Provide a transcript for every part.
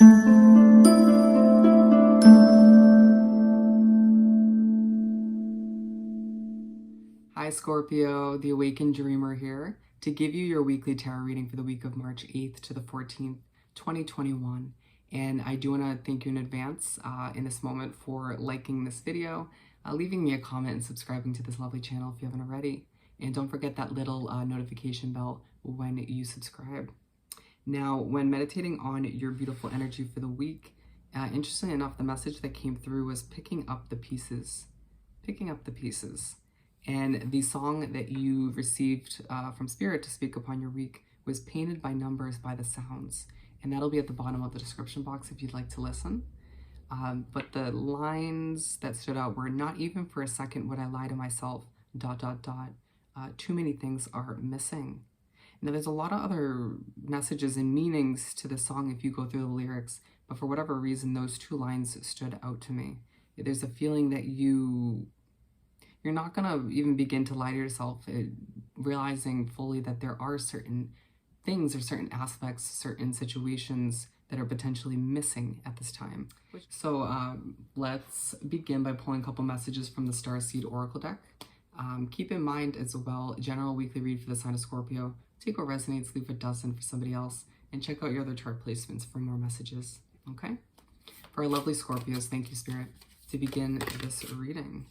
Hi Scorpio, the Awakened Dreamer here to give you your weekly tarot reading for the week of March 8th to the 14th, 2021. And I do want to thank you in advance in this moment for liking this video, leaving me a comment, and subscribing to this lovely channel if you haven't already. And don't forget that little notification bell when you subscribe. Now, when meditating on your beautiful energy for the week, interestingly enough, the message that came through was picking up the pieces. Picking up the pieces. And the song that you received from Spirit to speak upon your week was Painted by Numbers by the Sounds. And that'll be at the bottom of the description box if you'd like to listen. But the lines that stood out were, "Not even for a second would I lie to myself, ... Too many things are missing." Now, there's a lot of other messages and meanings to the song if you go through the lyrics, but for whatever reason, those two lines stood out to me. There's a feeling that you're not going to even begin to lie to yourself, realizing fully that there are certain things or certain aspects, certain situations that are potentially missing at this time. So let's begin by pulling a couple messages from the Starseed Oracle deck. Keep in mind as well, general weekly read for the sign of Scorpio. Take what resonates, leave what doesn't for somebody else, and check out your other chart placements for more messages, okay? For our lovely Scorpios, thank you, Spirit, to begin this reading.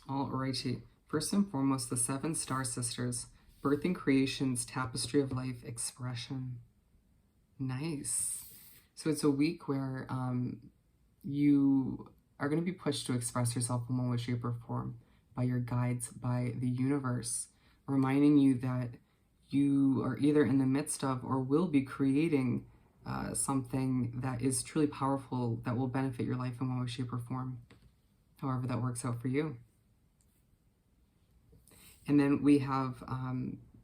Alrighty, first and foremost, the 7 Star Sisters, Birthing Creation's Tapestry of Life Expression. Nice. So it's a week where you are going to be pushed to express yourself in one way, shape, or form by your guides, by the universe, reminding you that you are either in the midst of or will be creating something that is truly powerful that will benefit your life in one way, shape, or form, however that works out for you. And then we have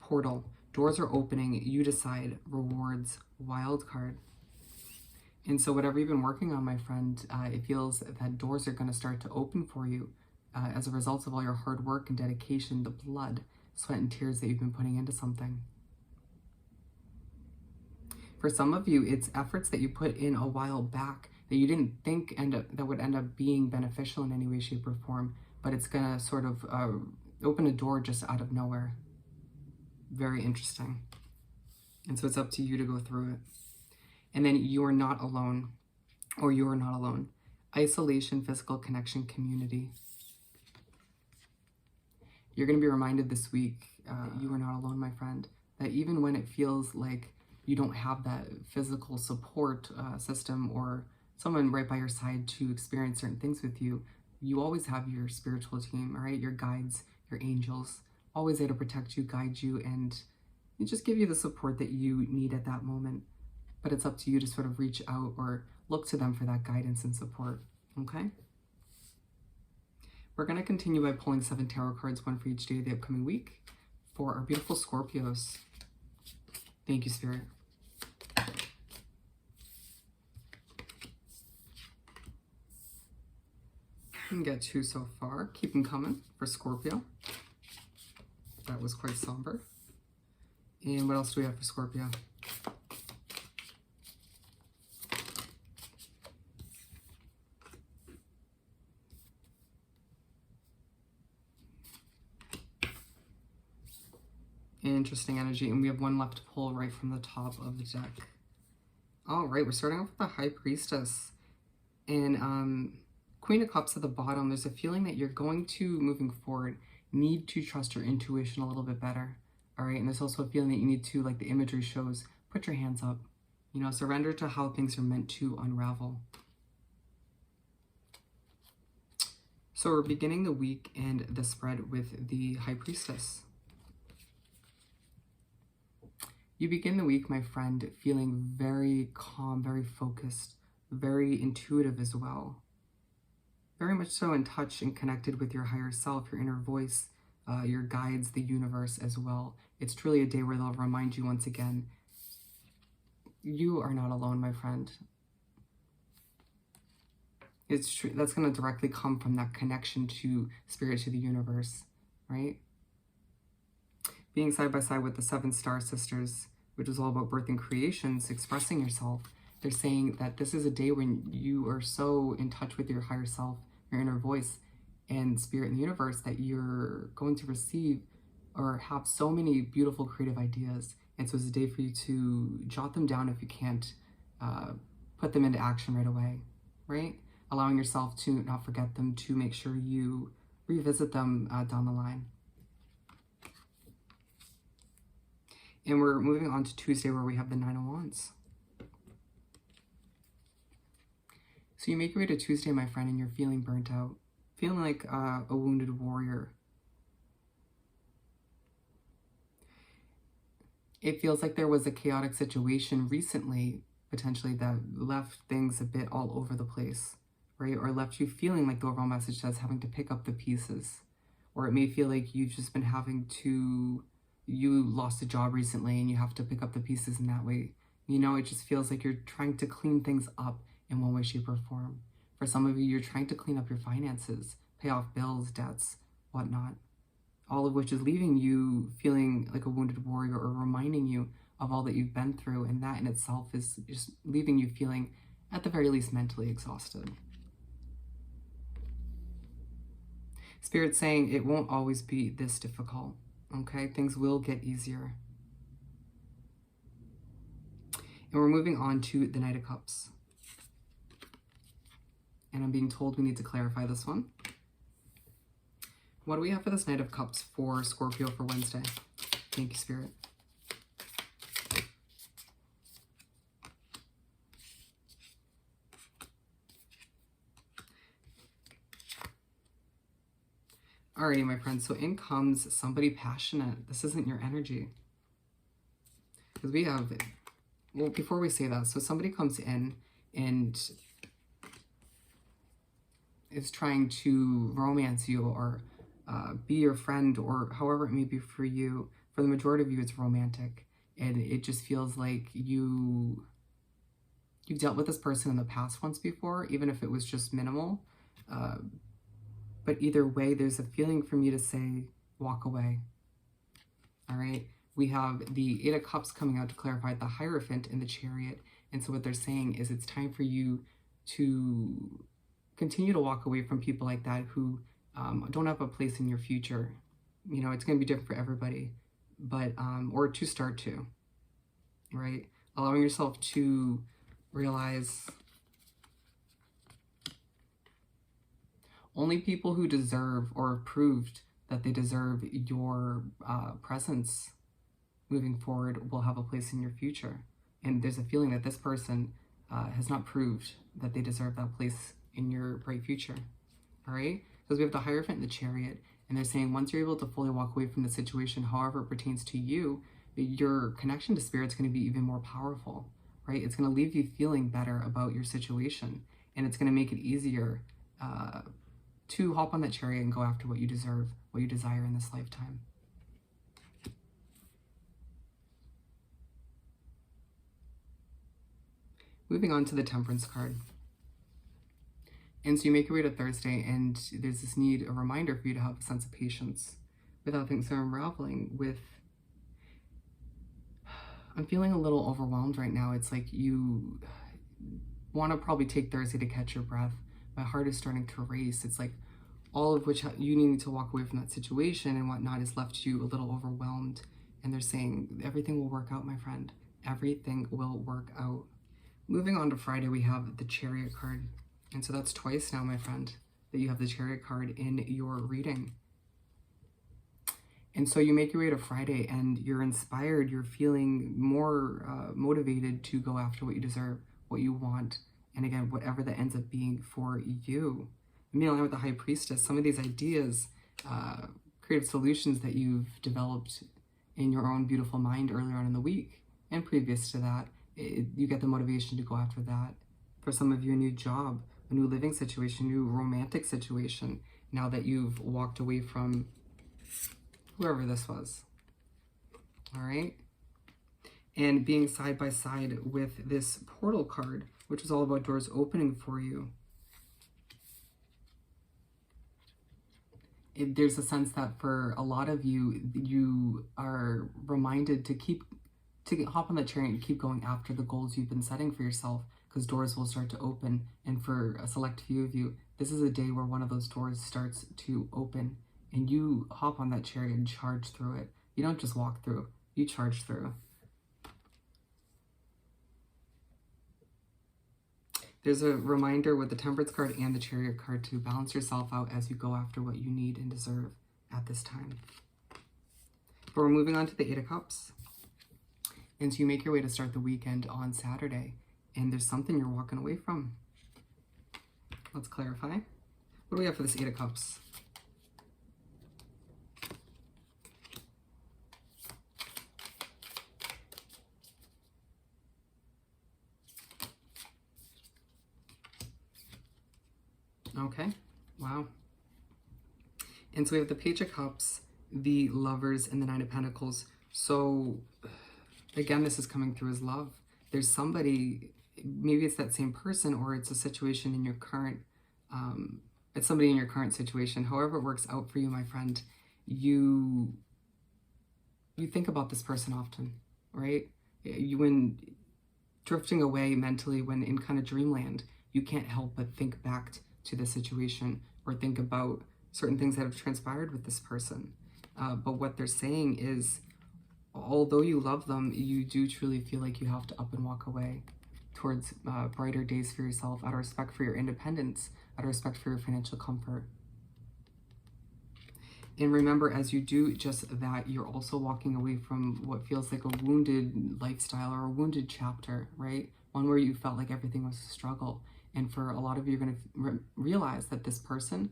Portal. Doors are opening. You decide. Rewards. Wild card. And so whatever you've been working on, my friend, it feels that doors are going to start to open for you as a result of all your hard work and dedication, the blood, sweat, and tears that you've been putting into something. For some of you, it's efforts that you put in a while back that you didn't think that would end up being beneficial in any way, shape, or form, but it's going to sort of open a door just out of nowhere. Very interesting. And so it's up to you to go through it. And then you are not alone, or you are not alone. Isolation, physical connection, community. You're going to be reminded this week, you are not alone, my friend, that even when it feels like you don't have that physical support system or someone right by your side to experience certain things with you, you always have your spiritual team, all right? Your guides, your angels, always there to protect you, guide you, and just give you the support that you need at that moment. But it's up to you to sort of reach out or look to them for that guidance and support, okay? We're going to continue by pulling 7 tarot cards, one for each day of the upcoming week, for our beautiful Scorpios. Thank you, Spirit. We can get 2 so far. Keep them coming for Scorpio. That was quite somber. And what else do we have for Scorpio? Interesting energy, and we have 1 left to pull right from the top of the deck. All right, we're starting off with the High Priestess and Queen of Cups at the bottom. There's a feeling that you're going to, moving forward, need to trust your intuition a little bit better. All right, and there's also a feeling that you need to, like the imagery shows, put your hands up. You know, surrender to how things are meant to unravel. So we're beginning the week and the spread with the High Priestess. You begin the week, my friend, feeling very calm, very focused, very intuitive as well. Very much so in touch and connected with your higher self, your inner voice, your guides, the universe as well. It's truly a day where they'll remind you once again, you are not alone, my friend. It's true. That's going to directly come from that connection to Spirit, to the universe, right? Being side by side with the 7 Star Sisters, which is all about birthing creations, expressing yourself. They're saying that this is a day when you are so in touch with your higher self, your inner voice, and spirit in the universe that you're going to receive or have so many beautiful creative ideas. And so it's a day for you to jot them down if you can't put them into action right away, right? Allowing yourself to not forget them, to make sure you revisit them down the line. And we're moving on to Tuesday, where we have the Nine of Wands. So you make your way to Tuesday, my friend, and you're feeling burnt out, feeling like a wounded warrior. It feels like there was a chaotic situation recently, potentially, that left things a bit all over the place, right? Or left you feeling like the overall message says having to pick up the pieces. Or it may feel like you've just been having to, you lost a job recently and you have to pick up the pieces in that way. You know, it just feels like you're trying to clean things up in one way, shape, or form. For some of you, you're trying to clean up your finances, pay off bills, debts, whatnot. All of which is leaving you feeling like a wounded warrior, or reminding you of all that you've been through. And that in itself is just leaving you feeling, at the very least, mentally exhausted. Spirit's saying it won't always be this difficult, okay? Things will get easier. And we're moving on to the Knight of Cups. And I'm being told we need to clarify this one. What do we have for this Knight of Cups for Scorpio for Wednesday? Thank you, Spirit. Alrighty, my friends, so in comes somebody passionate. This isn't your energy. Because we have, well, before we say that, so somebody comes in and is trying to romance you, or be your friend, or however it may be for you. For the majority of you, it's romantic. And it just feels like you've dealt with this person in the past once before, even if it was just minimal. But either way, there's a feeling from you to say, walk away. All right. We have the Eight of Cups coming out to clarify the Hierophant and the Chariot. And so what they're saying is it's time for you to continue to walk away from people like that who don't have a place in your future. You know, it's going to be different for everybody, but, or to start to, right? Allowing yourself to realize only people who deserve, or have proved that they deserve your presence moving forward, will have a place in your future. And there's a feeling that this person has not proved that they deserve that place in your bright future. All right? Because we have the Hierophant and the Chariot, and they're saying once you're able to fully walk away from the situation, however it pertains to you, your connection to Spirit's going to be even more powerful, right? It's going to leave you feeling better about your situation, and it's going to make it easier to hop on that chariot and go after what you deserve, what you desire in this lifetime. Moving on to the Temperance card. And so you make your way to Thursday, and there's this need, a reminder for you to have a sense of patience with how things are unraveling. I'm feeling a little overwhelmed right now. It's like you want to probably take Thursday to catch your breath. My heart is starting to race. It's like all of which you need to walk away from that situation and whatnot has left you a little overwhelmed. And they're saying everything will work out, my friend. Everything will work out. Moving on to Friday, we have the Chariot card. And so that's twice now, my friend, that you have the Chariot card in your reading. And so you make your way to Friday and you're inspired, you're feeling more motivated to go after what you deserve, what you want, and again, whatever that ends up being for you. I mean, along with the High Priestess, some of these ideas, creative solutions that you've developed in your own beautiful mind earlier on in the week and previous to that, you get the motivation to go after that. For some of you, a new job, a new living situation, new romantic situation, now that you've walked away from whoever this was. All right? And being side by side with this portal card, which is all about doors opening for you. There's a sense that for a lot of you, you are reminded to keep to hop on that chariot and keep going after the goals you've been setting for yourself, because doors will start to open. And for a select few of you, this is a day where one of those doors starts to open and you hop on that chariot and charge through it. You don't just walk through, you charge through. There's a reminder with the Temperance card and the Chariot card to balance yourself out as you go after what you need and deserve at this time. But we're moving on to the Eight of Cups. And so you make your way to start the weekend on Saturday, and there's something you're walking away from. Let's clarify. What do we have for this Eight of Cups? Okay, wow. And so we have the Page of Cups, the Lovers, and the Nine of Pentacles. So again, this is coming through as love. There's somebody, maybe it's that same person, or it's a situation in your current, it's somebody in your current situation. However it works out for you, my friend, you think about this person often, right? When drifting away mentally, when in kind of dreamland, you can't help but think back to the situation or think about certain things that have transpired with this person. But what they're saying is, although you love them, you do truly feel like you have to up and walk away towards brighter days for yourself, out of respect for your independence, out of respect for your financial comfort. And remember, as you do just that, you're also walking away from what feels like a wounded lifestyle or a wounded chapter, right? One where you felt like everything was a struggle. And for a lot of you, you're going to realize that this person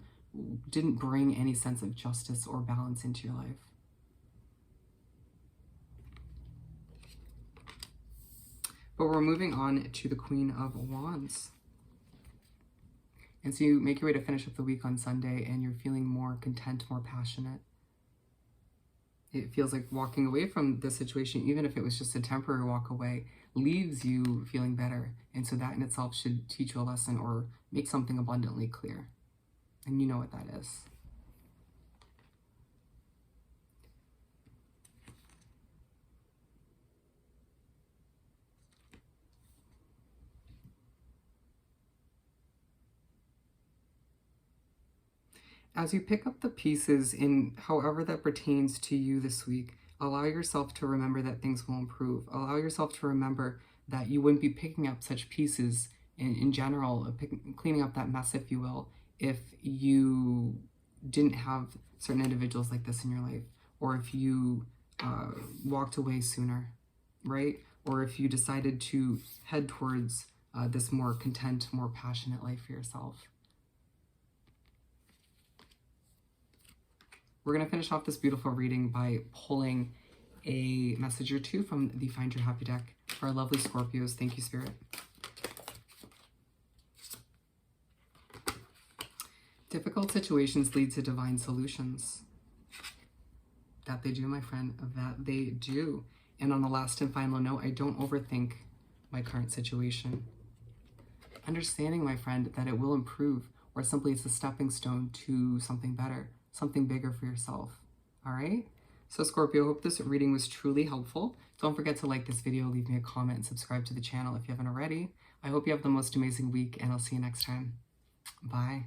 didn't bring any sense of justice or balance into your life. But we're moving on to the Queen of Wands. And so you make your way to finish up the week on Sunday, and you're feeling more content, more passionate. It feels like walking away from the situation, even if it was just a temporary walk away, leaves you feeling better. And so that in itself should teach you a lesson or make something abundantly clear. And you know what that is. As you pick up the pieces in however that pertains to you this week, allow yourself to remember that things will improve. Allow yourself to remember that you wouldn't be picking up such pieces in general, cleaning up that mess, if you will, if you didn't have certain individuals like this in your life, or if you walked away sooner, right? Or if you decided to head towards this more content, more passionate life for yourself. We're going to finish off this beautiful reading by pulling a message or two from the Find Your Happy deck for our lovely Scorpios. Thank you, Spirit. Difficult situations lead to divine solutions. That they do, my friend, that they do. And on the last and final note, I don't overthink my current situation. Understanding, my friend, that it will improve, or simply it's a stepping stone to something better, something bigger for yourself. All right? So Scorpio, hope this reading was truly helpful. Don't forget to like this video, leave me a comment, and subscribe to the channel if you haven't already. I hope you have the most amazing week, and I'll see you next time. Bye.